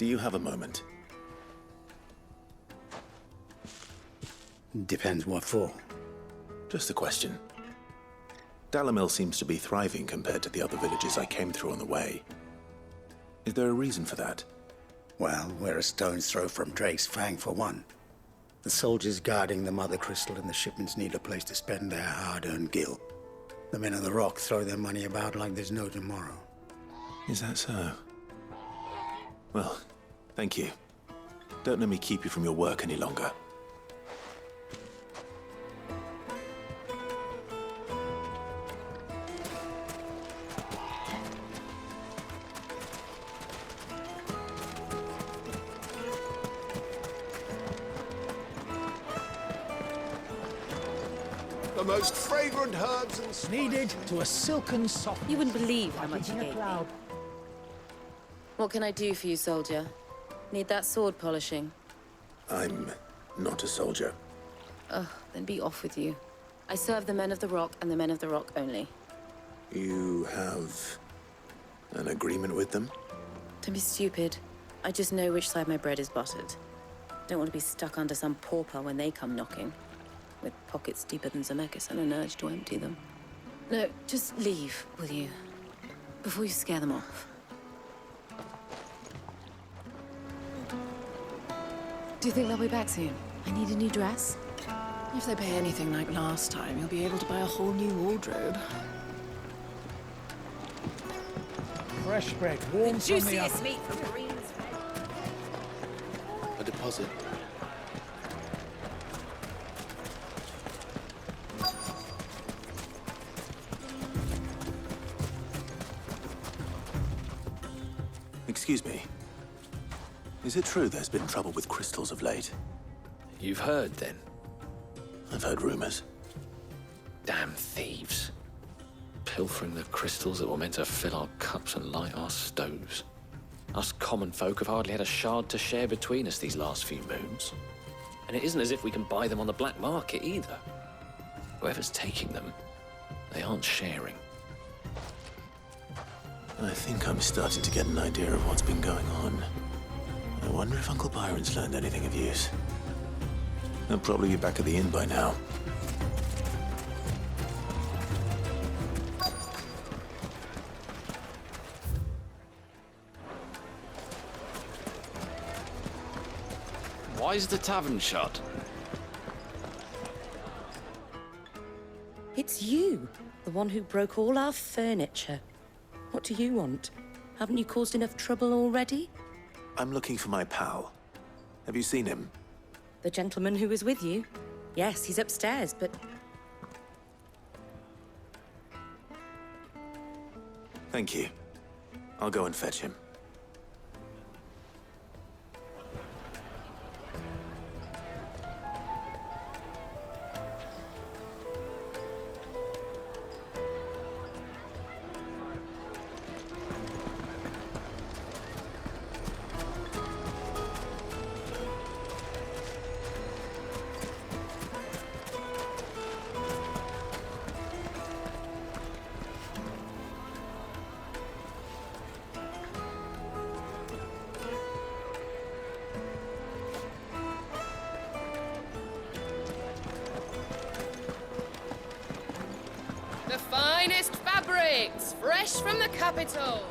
Do you have a moment? Depends what for. Just a question. Dalamil seems to be thriving compared to the other villages I came through on the way. Is there a reason for that? Well, we're a stone's throw from Drake's Fang, for one. The soldiers guarding the Mother Crystal and the shipments need a place to spend their hard-earned gil. The men of the Rock throw their money about like there's no tomorrow. Is that so? Well, thank you. Don't let me keep you from your work any longer. The most fragrant herbs and spices. Needed to a silken soft. You wouldn't believe how much you gave me. What can I do for you, soldier? Need that sword polishing? I'm not a soldier. Ugh, then be off with you. I serve the men of the Rock and the men of the Rock only. You have an agreement with them? Don't be stupid. I just know which side my bread is buttered. Don't want to be stuck under some pauper when they come knocking. With pockets deeper than Zemeckis and an urge to empty them. No, just leave, will you? Before you scare them off. Do you think they'll be back soon? I need a new dress. If they pay anything like last time, you'll be able to buy a whole new wardrobe. Fresh bread, warm from the oven. meat from Green's. A deposit. Excuse me. Is it true there's been trouble with crystals of late? You've heard, then? I've heard rumors. Damn thieves. Pilfering the crystals that were meant to fill our cups and light our stoves. Us common folk have hardly had a shard to share between us these last few moons. And it isn't as if we can buy them on the black market, either. Whoever's taking them, they aren't sharing. I think I'm starting to get an idea of what's been going on. I wonder if Uncle Byron's learned anything of use. He'll probably be back at the inn by now. Why is the tavern shut? It's you, the one who broke all our furniture. What do you want? Haven't you caused enough trouble already? I'm looking for my pal. Have you seen him? The gentleman who was with you? Yes, he's upstairs, but... Thank you. I'll go and fetch him. The finest fabrics, fresh from the capital.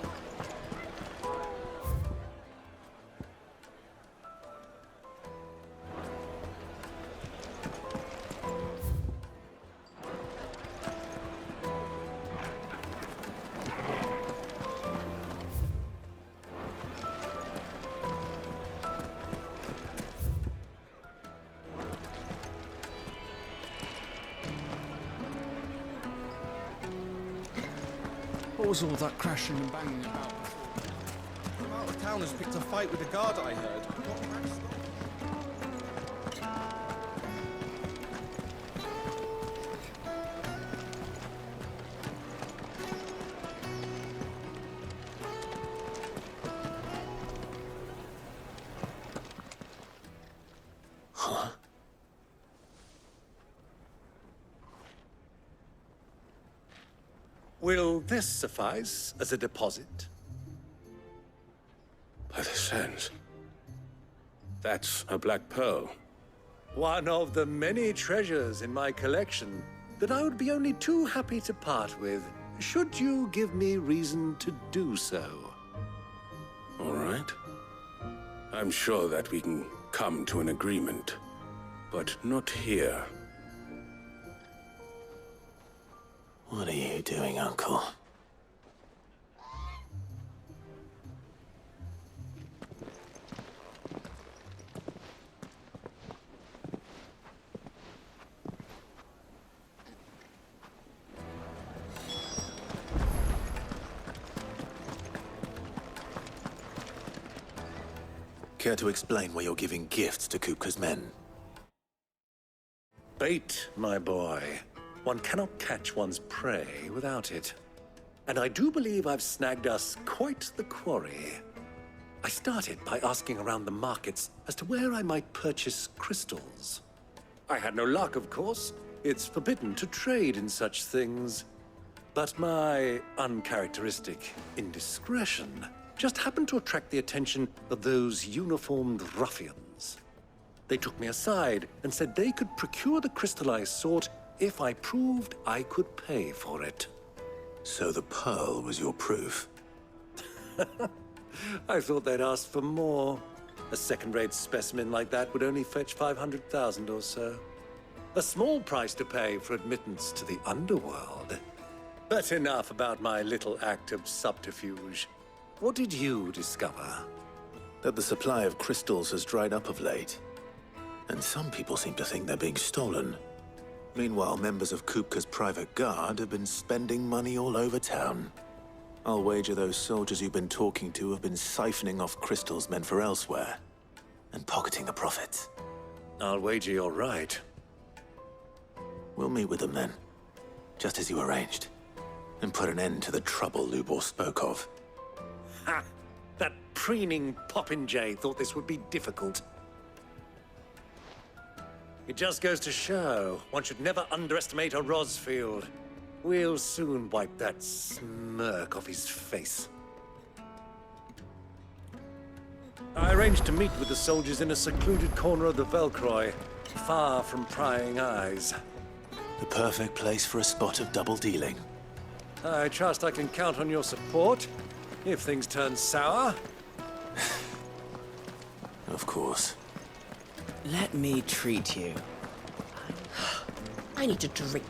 What was all that crashing and banging about before? From out of town has picked a fight with the guard, I heard. Huh? Will this suffice as a deposit? By the sands. That's a black pearl. One of the many treasures in my collection that I would be only too happy to part with, should you give me reason to do so. All right. I'm sure that we can come to an agreement, but not here. What are you doing, Uncle? Care to explain why you're giving gifts to Kupka's men? Bait, my boy. One cannot catch one's prey without it. And I do believe I've snagged us quite the quarry. I started by asking around the markets as to where I might purchase crystals. I had no luck, of course. It's forbidden to trade in such things. But my uncharacteristic indiscretion just happened to attract the attention of those uniformed ruffians. They took me aside and said they could procure the crystal I sought if I proved I could pay for it. So the pearl was your proof? I thought they'd ask for more. A second-rate specimen like that would only fetch 500,000 or so. A small price to pay for admittance to the underworld. But enough about my little act of subterfuge. What did you discover? That the supply of crystals has dried up of late. And some people seem to think they're being stolen. Meanwhile, members of Kupka's private guard have been spending money all over town. I'll wager those soldiers you've been talking to have been siphoning off crystals meant for elsewhere, and pocketing the profits. I'll wager you're right. We'll meet with them then, just as you arranged, and put an end to the trouble Lubor spoke of. Ha! That preening popinjay thought this would be difficult. It just goes to show one should never underestimate a Rosfield. We'll soon wipe that smirk off his face. I arranged to meet with the soldiers in a secluded corner of the Velcroy, far from prying eyes. The perfect place for a spot of double dealing. I trust I can count on your support, if things turn sour. Of course. Let me treat you. I need a drink.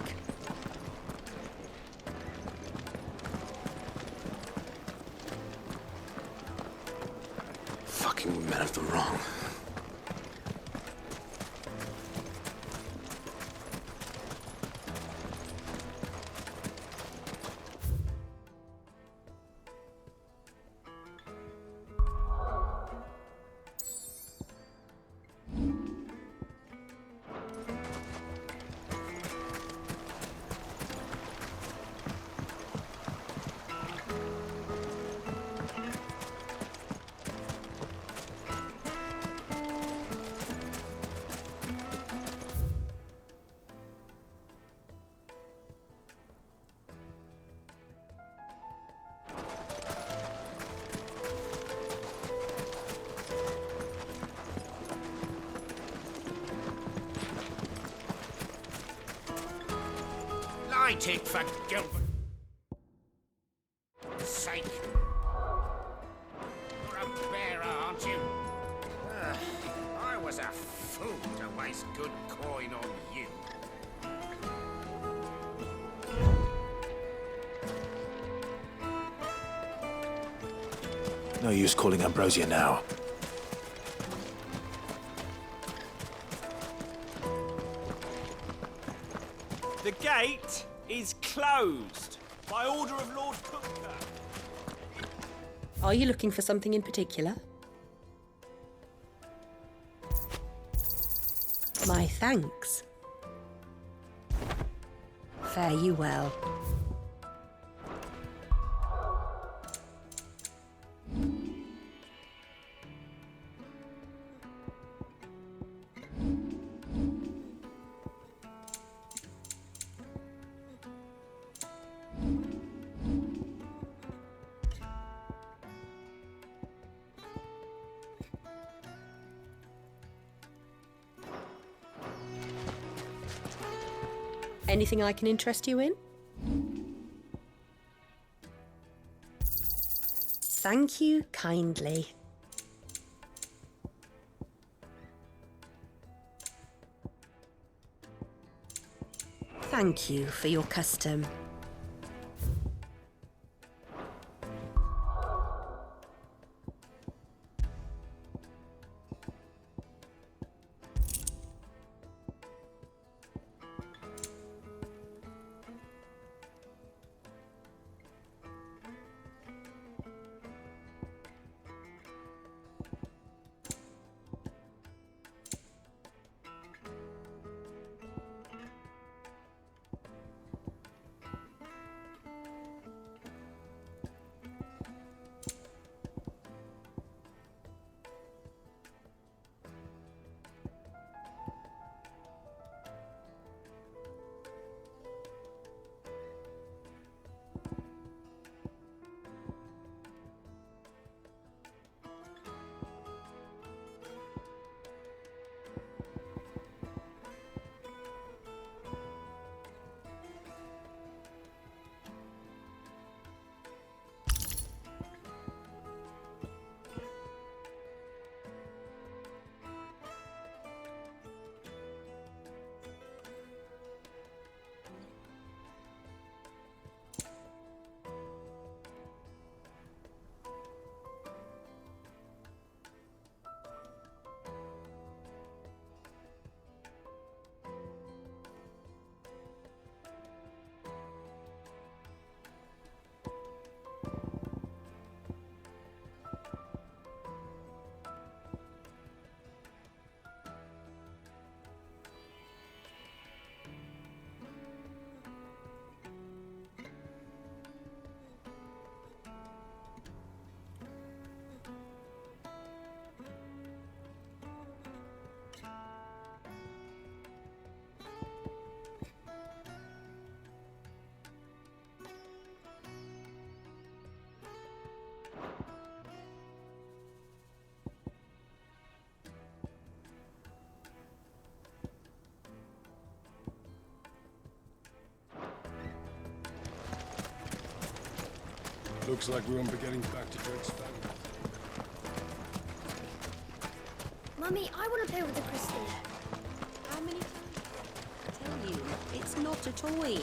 Fucking men of the wrong. Light it for Gilbert's sake. You're a bearer, aren't you? I was a fool to waste good coin on you. No use calling Ambrosia now. The gate is closed by order of Lord Kupka. Are you looking for something in particular? My thanks. Fare you well. Anything I can interest you in? Thank you kindly. Thank you for your custom. Looks like we won't be getting back to Drake's family. Mummy, I want to play with the crystal. How many times I tell you, it's not a toy.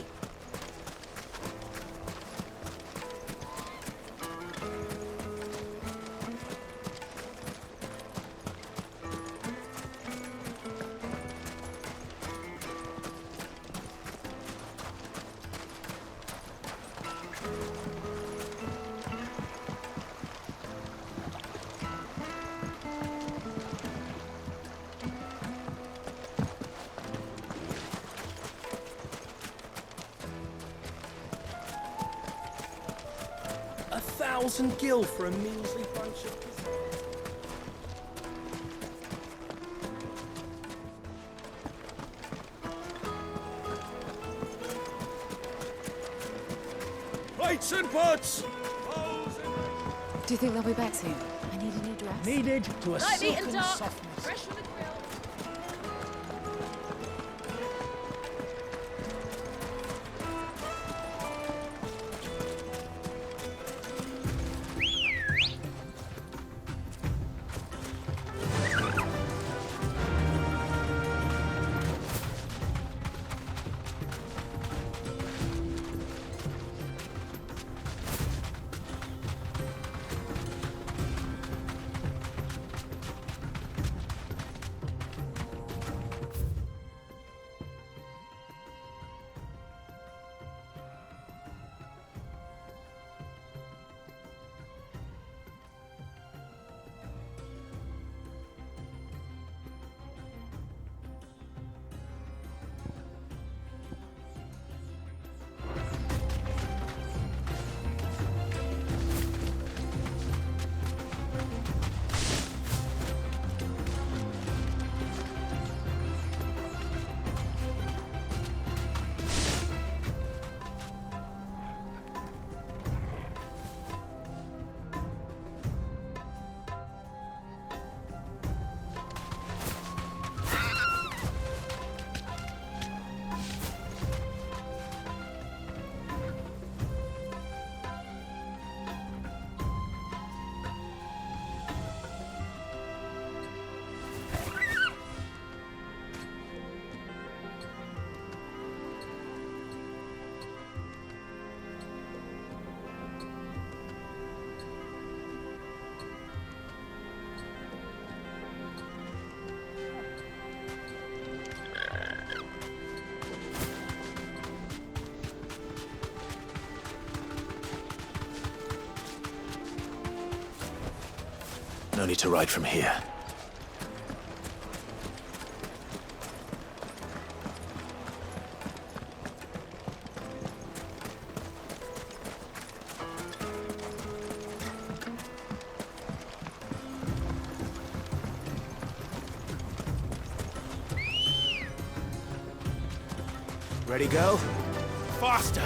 $1,000 for a measly bunch of... Plates and pots! Do you think they'll be back soon? I need a new dress. Needed to a Light, neat silken and dark. softness. Fresh from the grill. No need to ride from here. Ready, go? Faster!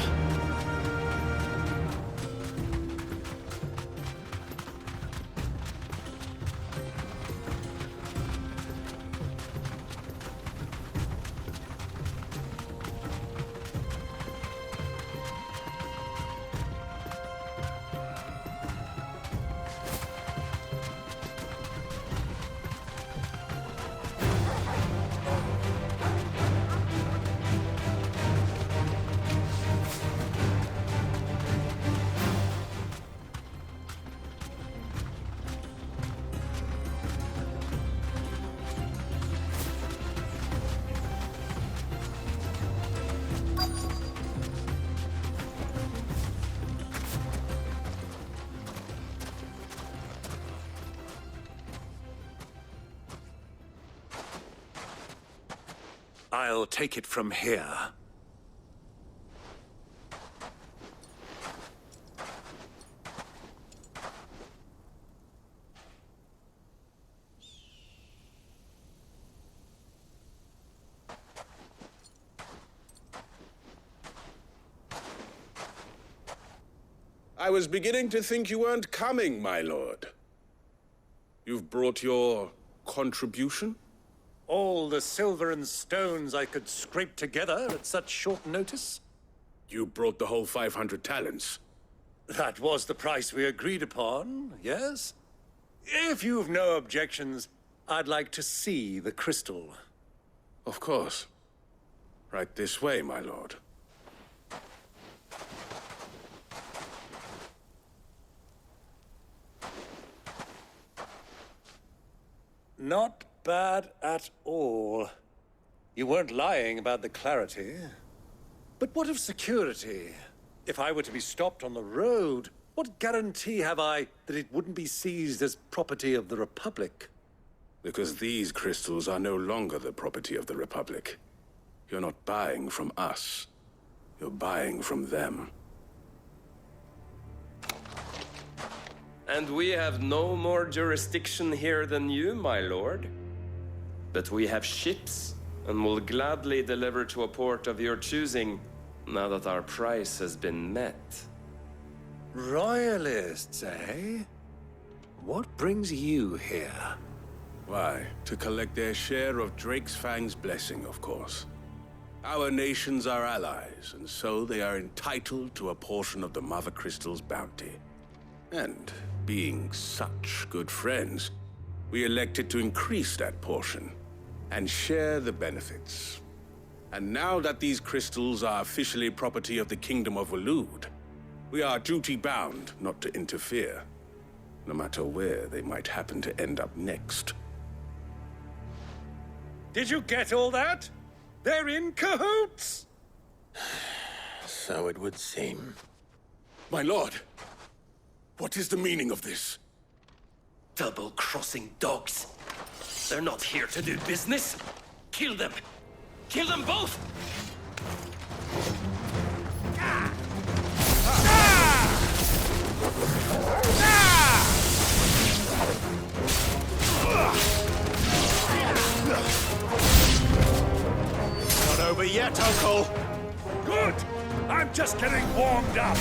I'll take it from here. I was beginning to think you weren't coming, my lord. You've brought your contribution? All the silver and stones I could scrape together at such short notice? You brought the whole 500 talents. That was the price we agreed upon, yes? If you've no objections, I'd like to see the crystal. Of course. Right this way, my lord. Not bad at all. You weren't lying about the clarity. But what of security? If I were to be stopped on the road, what guarantee have I that it wouldn't be seized as property of the Republic? Because these crystals are no longer the property of the Republic. You're not buying from us. You're buying from them. And we have no more jurisdiction here than you, my lord. But we have ships, and will gladly deliver to a port of your choosing, now that our price has been met. Royalists, eh? What brings you here? Why, to collect their share of Drake's Fang's blessing, of course. Our nations are allies, and so they are entitled to a portion of the Mother Crystal's bounty. And being such good friends, we elected to increase that portion and share the benefits. And now that these crystals are officially property of the Kingdom of Waloed, we are duty-bound not to interfere, no matter where they might happen to end up next. Did you get all that? They're in cahoots! So it would seem. My lord, what is the meaning of this? Double-crossing dogs. They're not here to do business. Kill them! Kill them both! Not over yet, Uncle! Good! I'm just getting warmed up!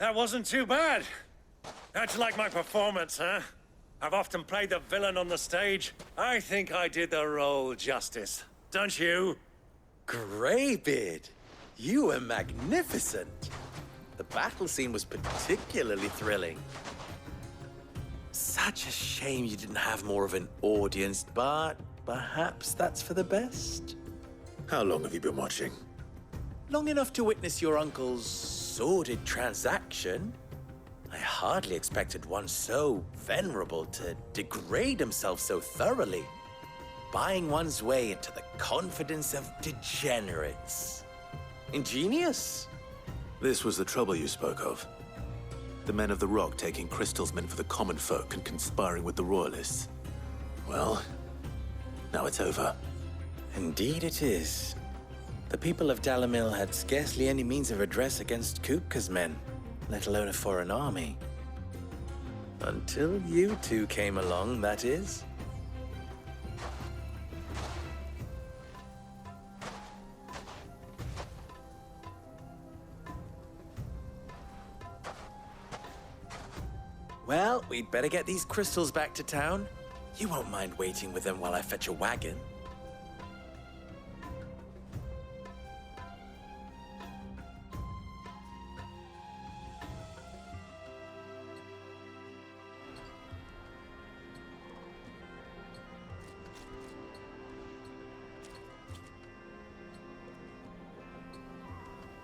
That wasn't too bad. How'd you like my performance, huh? I've often played the villain on the stage. I think I did the role justice. Don't you? Greybeard, you were magnificent. The battle scene was particularly thrilling. Such a shame you didn't have more of an audience, but perhaps that's for the best. How long have you been watching? Long enough to witness your uncle's sordid transaction. I hardly expected one so venerable to degrade himself so thoroughly, buying one's way into the confidence of degenerates. Ingenious. This was the trouble you spoke of. The men of the Rock taking crystals meant for the common folk and conspiring with the Royalists. Well, now it's over. Indeed it is. The people of Dalamil had scarcely any means of redress against Kupka's men, let alone a foreign army. Until you two came along, that is. Well, we'd better get these crystals back to town. You won't mind waiting with them while I fetch a wagon.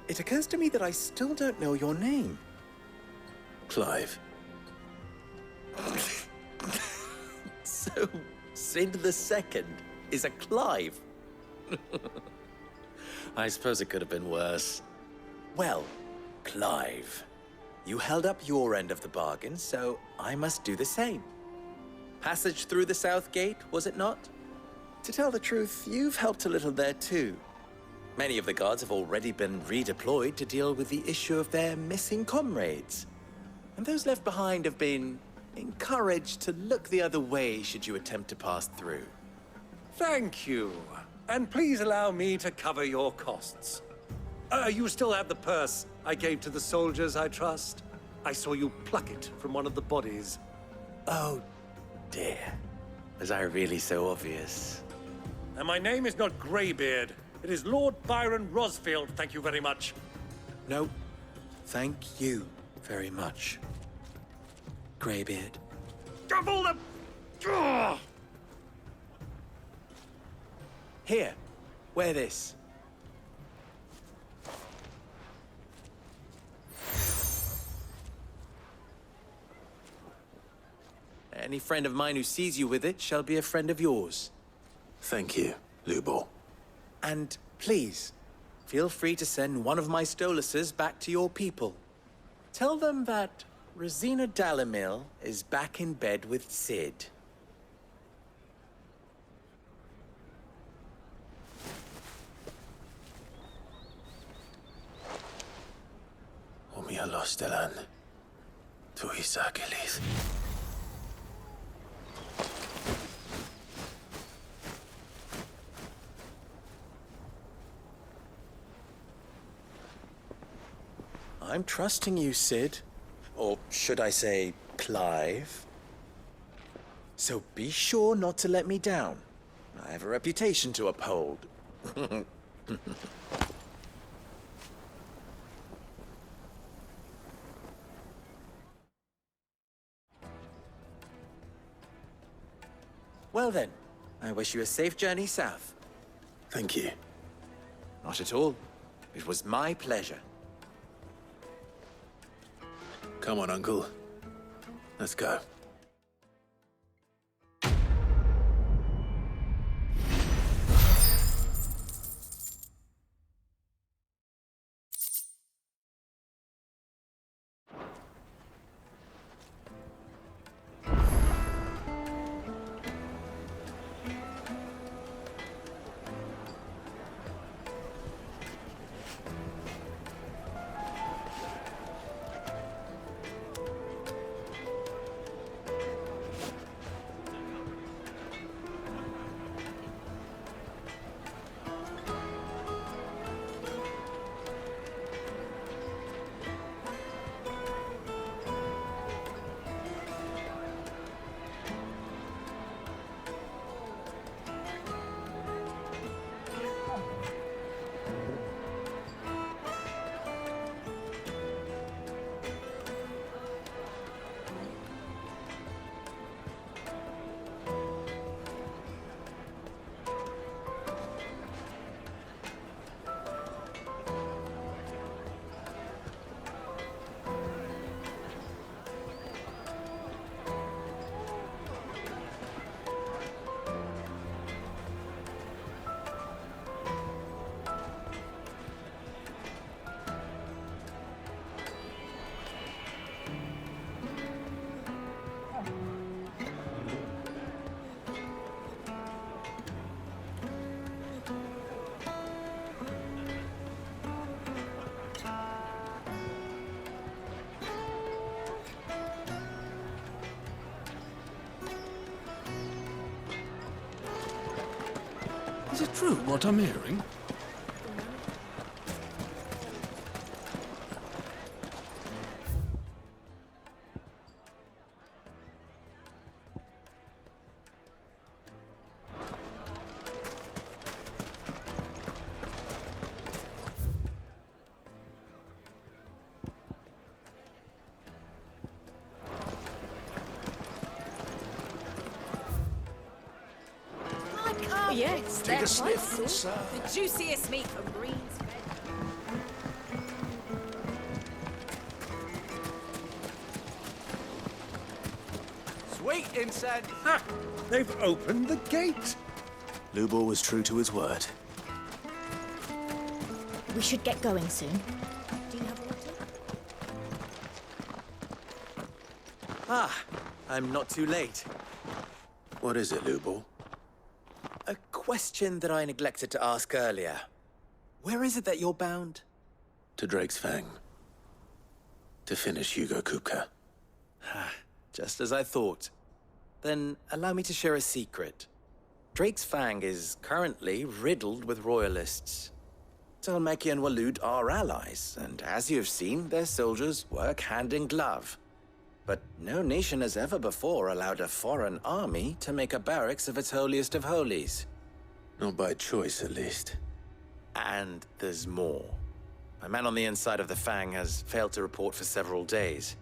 It occurs to me that I still don't know your name. Clive. So, Sid the Second is a Clive? I suppose it could have been worse. Well, Clive, you held up your end of the bargain, so I must do the same. Passage through the South Gate, was it not? To tell the truth, you've helped a little there too. Many of the guards have already been redeployed to deal with the issue of their missing comrades. And those left behind have been encouraged to look the other way should you attempt to pass through. Thank you. And please allow me to cover your costs. You still have the purse I gave to the soldiers, I trust? I saw you pluck it from one of the bodies. Oh, dear. Was I really so obvious? And my name is not Greybeard. It is Lord Byron Rosfield, thank you very much. No, thank you very much, Greybeard. Double the... Ugh! Here, wear this. Any friend of mine who sees you with it shall be a friend of yours. Thank you, Lubor. And please, feel free to send one of my Stoluses back to your people. Tell them that Rosina Dalamil is back in bed with Sid. Omia Lostelan. Tuisa Gilis. I'm trusting you, Sid. Or should I say, Clive? So be sure not to let me down. I have a reputation to uphold. Well then, I wish you a safe journey south. Thank you. Not at all. It was my pleasure. Come on, Uncle. Let's go. Is it true what I'm hearing? Yes, Take a sniff, sir. The juiciest meat from Green's Sweet incense! Ha! They've opened the gate! Lubor was true to his word. We should get going soon. Do you have water? Ah, I'm not too late. What is it, Lubor? A question that I neglected to ask earlier. Where is it that you're bound? To Drake's Fang. To finish Hugo Kupka. Just as I thought. Then allow me to share a secret. Drake's Fang is currently riddled with royalists. Talmeki and Walud are allies, and as you've seen, their soldiers work hand in glove. But no nation has ever before allowed a foreign army to make a barracks of its holiest of holies. Not by choice, at least. And there's more. A man on the inside of the Fang has failed to report for several days.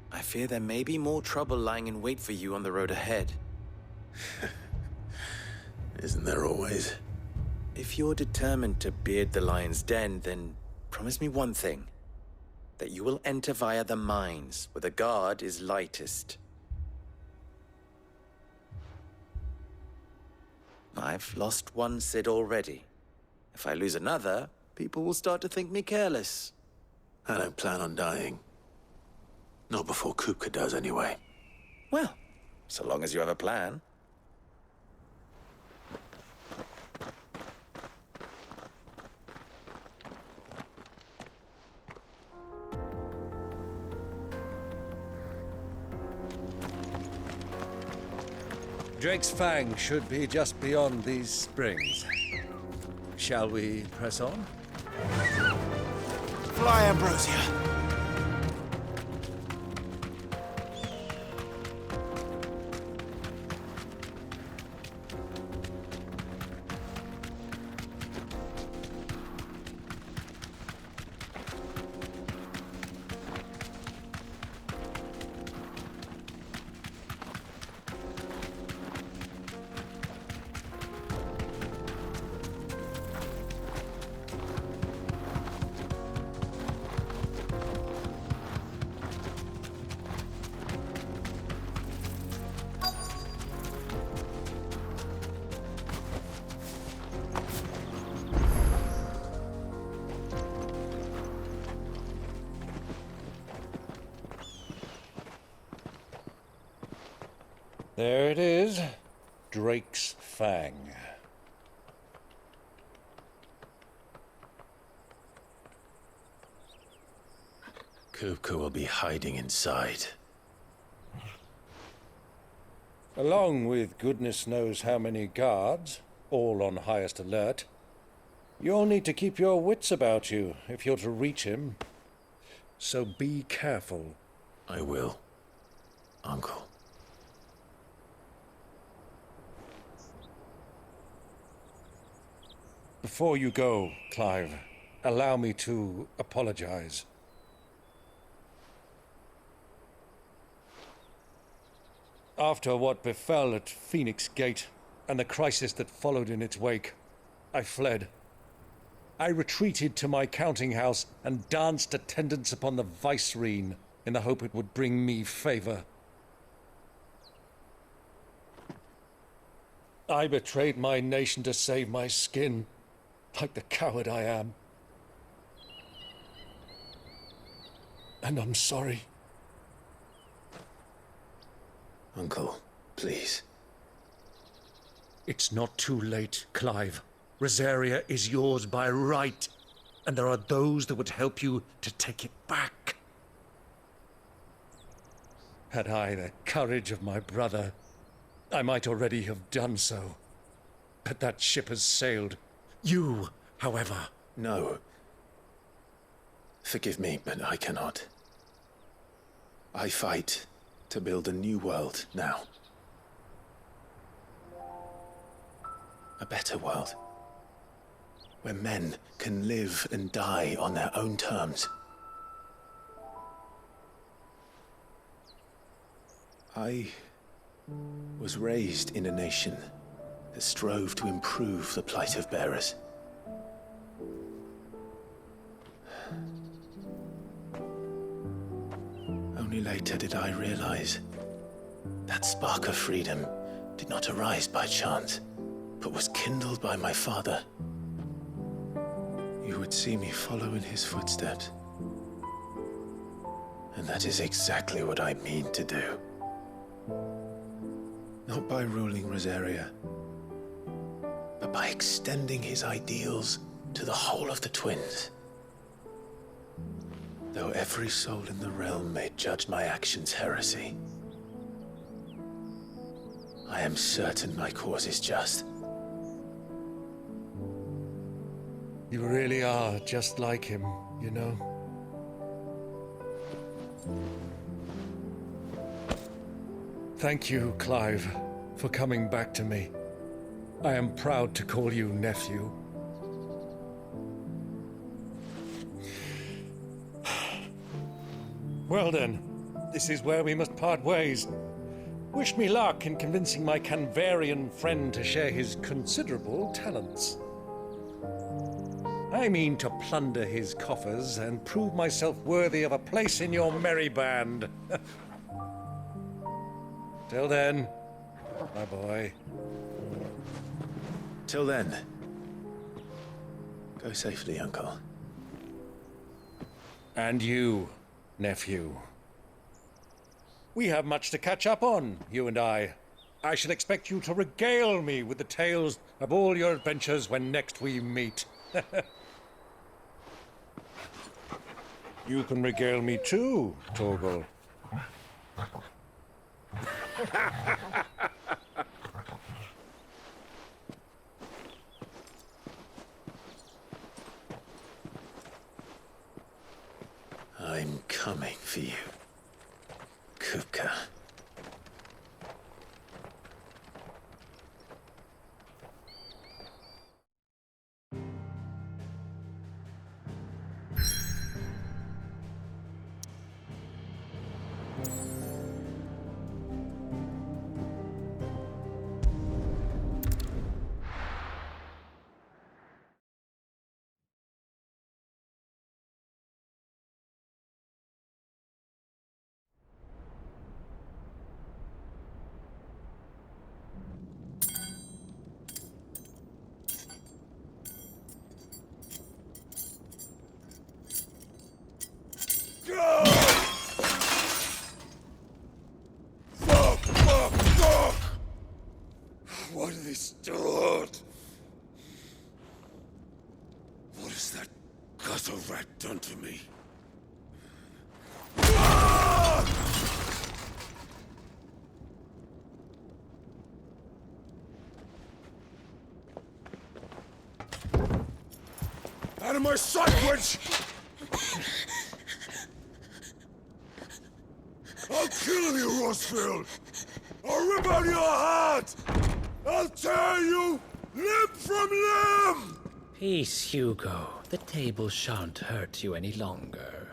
I fear there may be more trouble lying in wait for you on the road ahead. Isn't there always? If you're determined to beard the lion's den, then promise me one thing. That you will enter via the mines, where the guard is lightest. I've lost one Cid already. If I lose another, people will start to think me careless. I don't plan on dying. Not before Kupka does, anyway. Well, so long as you have a plan. Drake's Fang should be just beyond these springs. Shall we press on? Fly, Ambrosia! There it is. Drake's Fang. Kupka will be hiding inside. Along with goodness knows how many guards, all on highest alert. You'll need to keep your wits about you if you're to reach him. So be careful. I will, Uncle. Before you go, Clive, allow me to apologize. After what befell at Phoenix Gate and the crisis that followed in its wake, I fled. I retreated to my counting house and danced attendance upon the vicereine in the hope it would bring me favor. I betrayed my nation to save my skin, like the coward I am. And I'm sorry. Uncle, please. It's not too late, Clive. Rosaria is yours by right, and there are those that would help you to take it back. Had I the courage of my brother, I might already have done so. but that ship has sailed. You, however... No. Forgive me, but I cannot. I fight to build a new world now. A better world. Where men can live and die on their own terms. I was raised in a nation that strove to improve the plight of bearers. Only later did I realize that spark of freedom did not arise by chance, but was kindled by my father. You would see me follow in his footsteps. And that is exactly what I mean to do. Not by ruling Rosaria, but by extending his ideals to the whole of the twins. Though every soul in the realm may judge my actions heresy, I am certain my cause is just. You really are just like him, you know? Thank you, Clive, for coming back to me. I am proud to call you nephew. Well then, this is where we must part ways. Wish me luck in convincing my Canvarian friend to share his considerable talents. I mean to plunder his coffers and prove myself worthy of a place in your merry band. Till then, my boy. Till then, go safely, Uncle. And you, nephew. We have much to catch up on, you and I. I shall expect you to regale me with the tales of all your adventures when next we meet. You can regale me too, Torgal. I'm coming for you, Kupka. What have they stored? What has that gutter rat done to me? Out of my sight, witch! I'll kill you, Rossfield! I'll rip out your heart! I'll tear you limb from limb! Peace, Hugo. The table shan't hurt you any longer.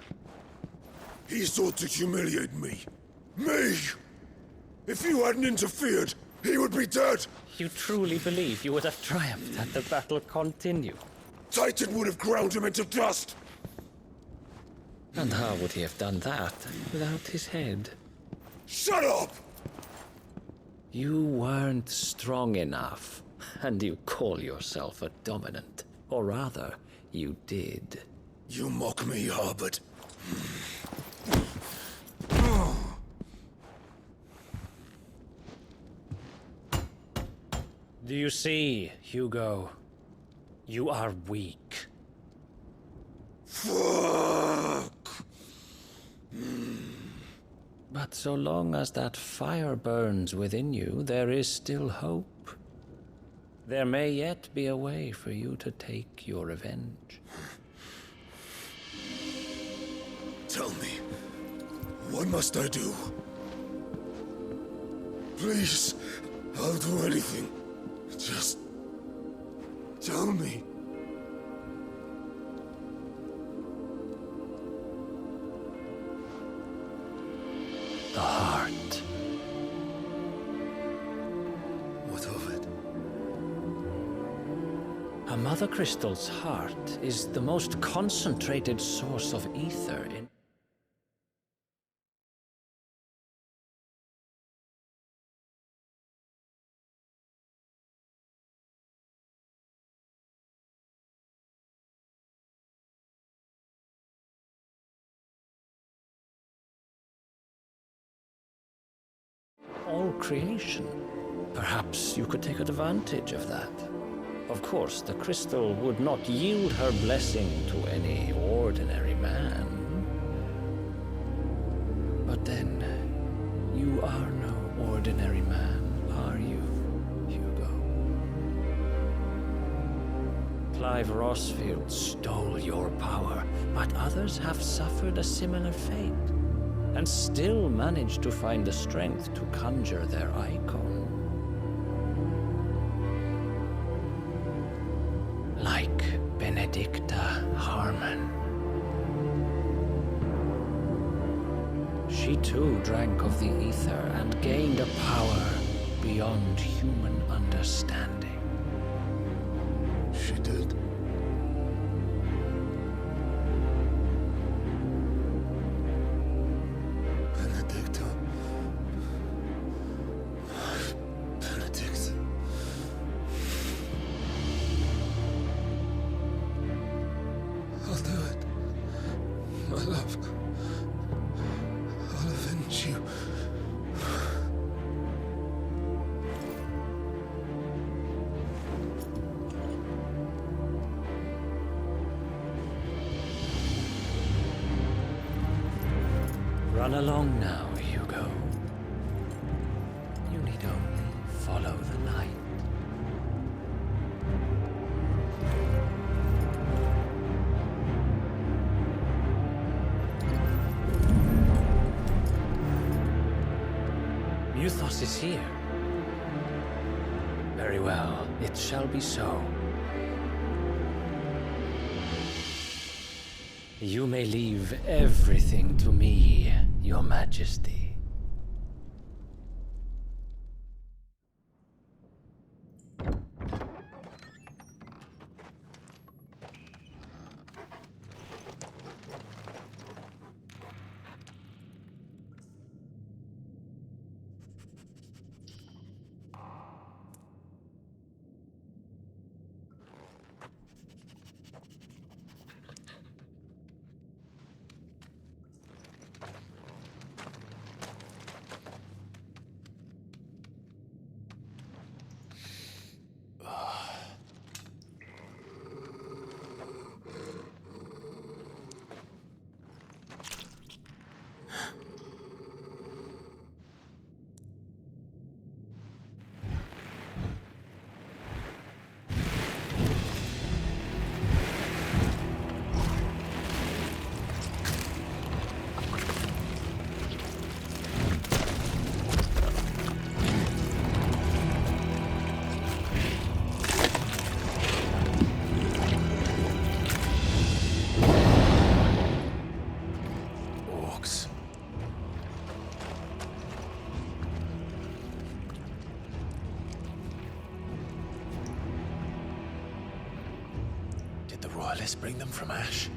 He sought to humiliate me. Me! If you hadn't interfered, he would be dead! You truly believe you would have triumphed had the battle continued? Titan would have ground him into dust! And how would he have done that without his head? Shut up! You weren't strong enough, and you call yourself a dominant. Or rather, you did. You mock me, Harbert. Do you see, Hugo? You are weak. Fuck! But so long as that fire burns within you, there is still hope. There may yet be a way for you to take your revenge. Tell me, what must I do? Please, I'll do anything. Just tell me. The heart. What of it? A mother crystal's heart is the most concentrated source of ether in... all creation. Perhaps you could take advantage of that. Of course, the crystal would not yield her blessing to any ordinary man. But then, you are no ordinary man, are you, Hugo? Clive Rossfield stole your power, but others have suffered a similar fate, and still managed to find the strength to conjure their icon. Like Benedicta Harmon. She too drank of the ether and gained a power beyond human understanding. She did. Benedicta. Benedict. I'll do it. My love. I'll avenge you. Run along now, Hugo. You need only follow the light. Muthos is here. Very well, it shall be so. You may leave everything to me, Your Majesty. Bring them from Ash.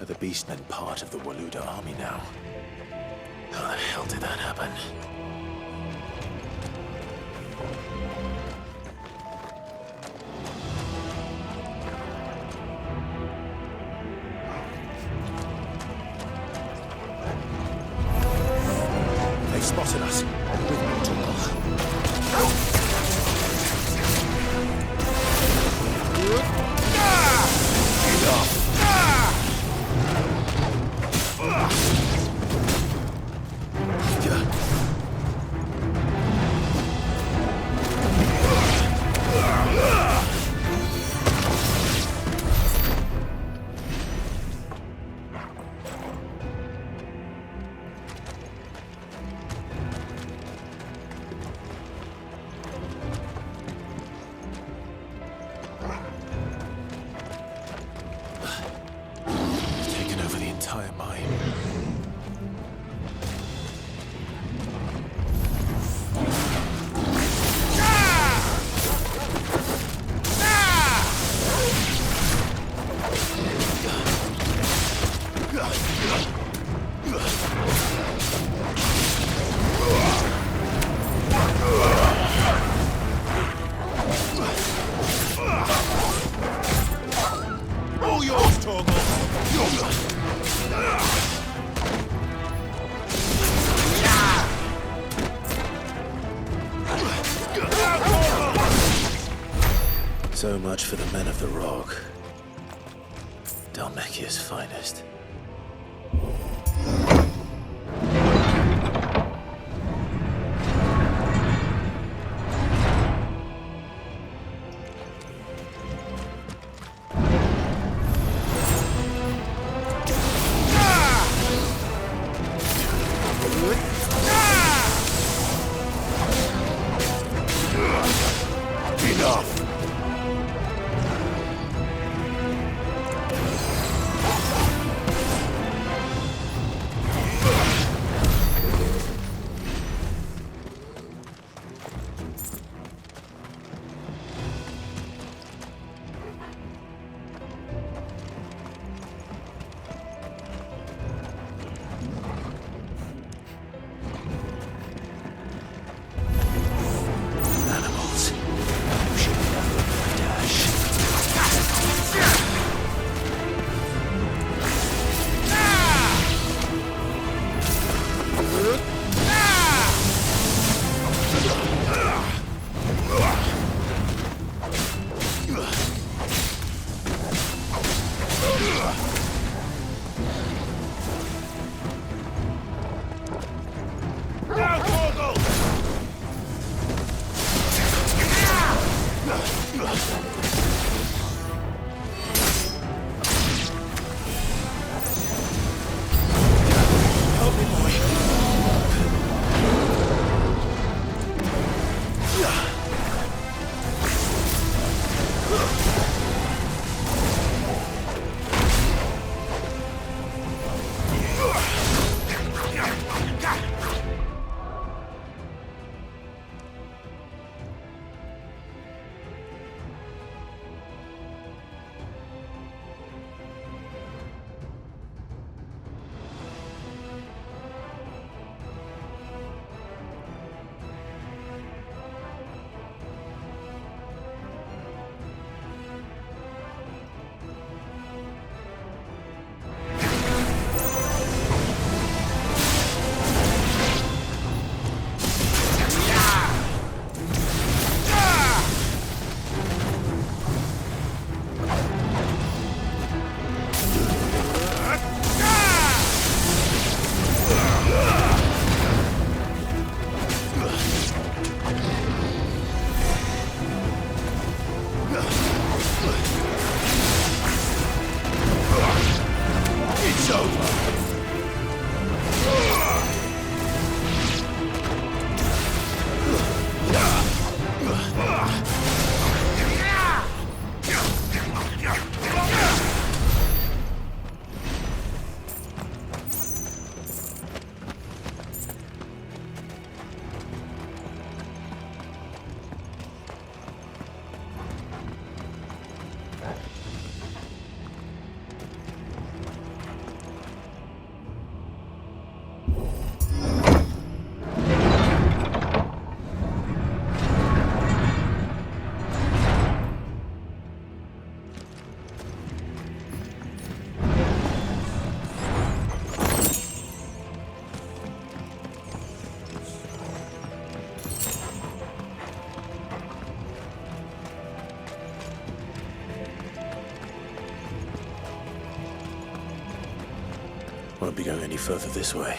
Are the Beastmen part of the Waluda army now? How the hell did that happen? They spotted us. With mortal. So much for the men of the Rock. Dalmekia's finest. Won't be going any further this way.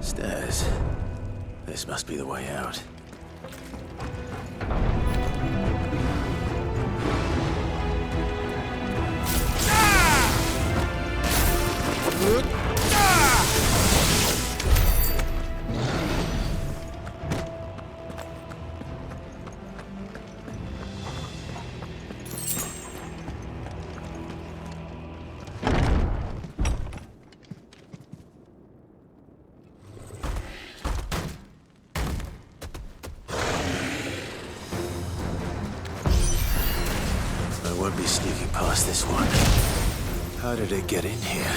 Stairs. This must be the way out. won't be sneaking past this one. How did it get in here?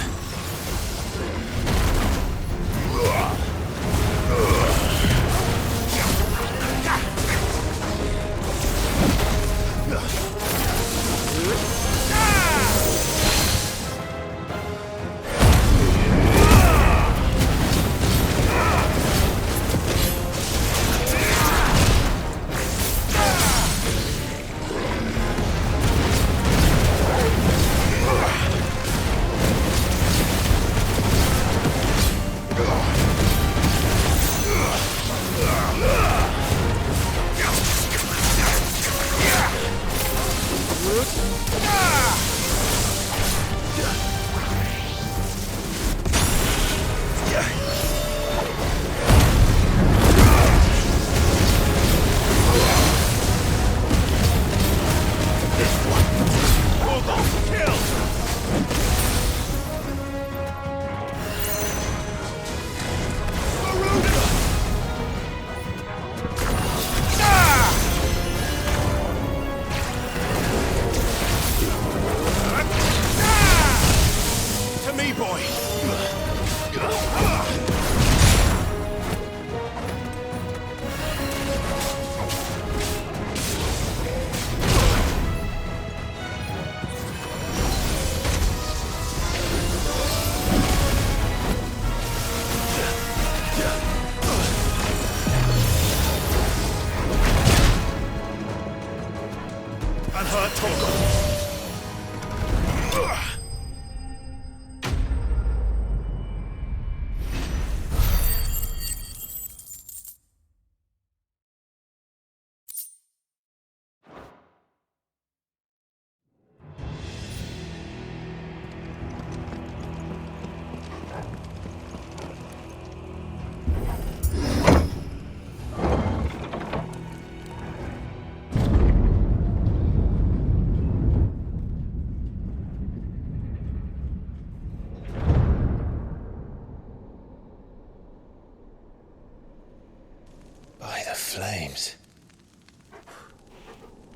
Flames.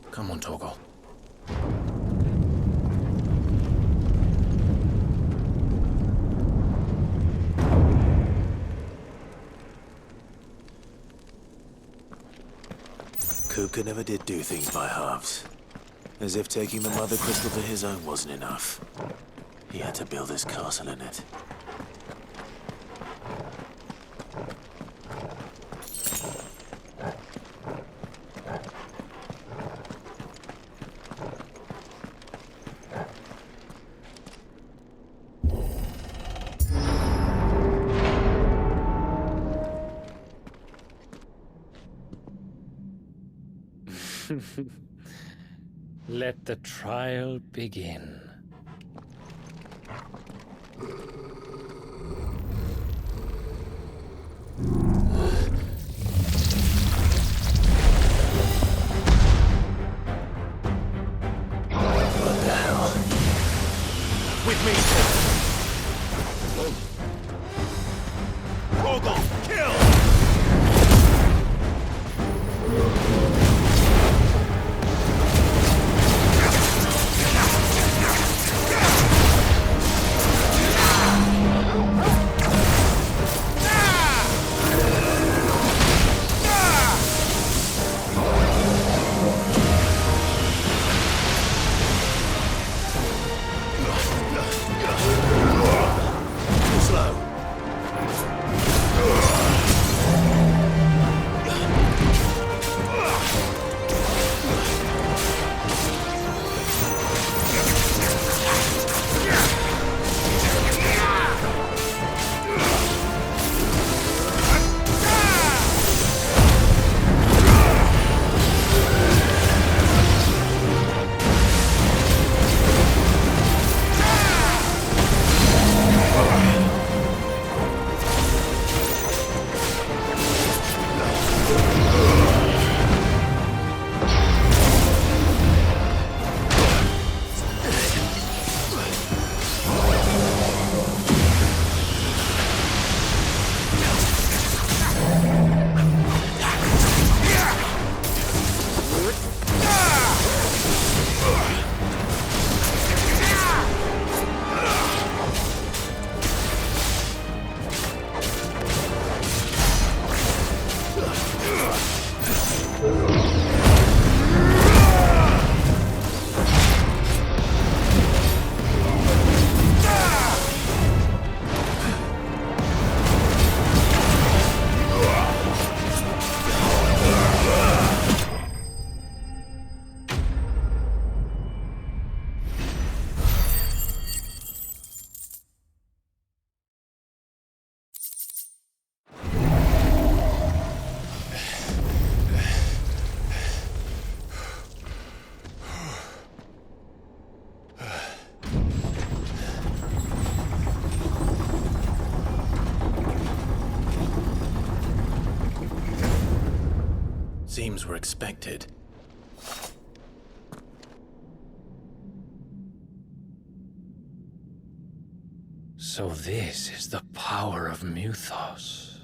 Come on, Torgal. Kupka never did do things by halves. As if taking the Mother Crystal for his own wasn't enough. He had to build his castle in it. Let the trial begin. What the hell? With me! Torgal, kill! Seems we're expected. So this is the power of Muthos.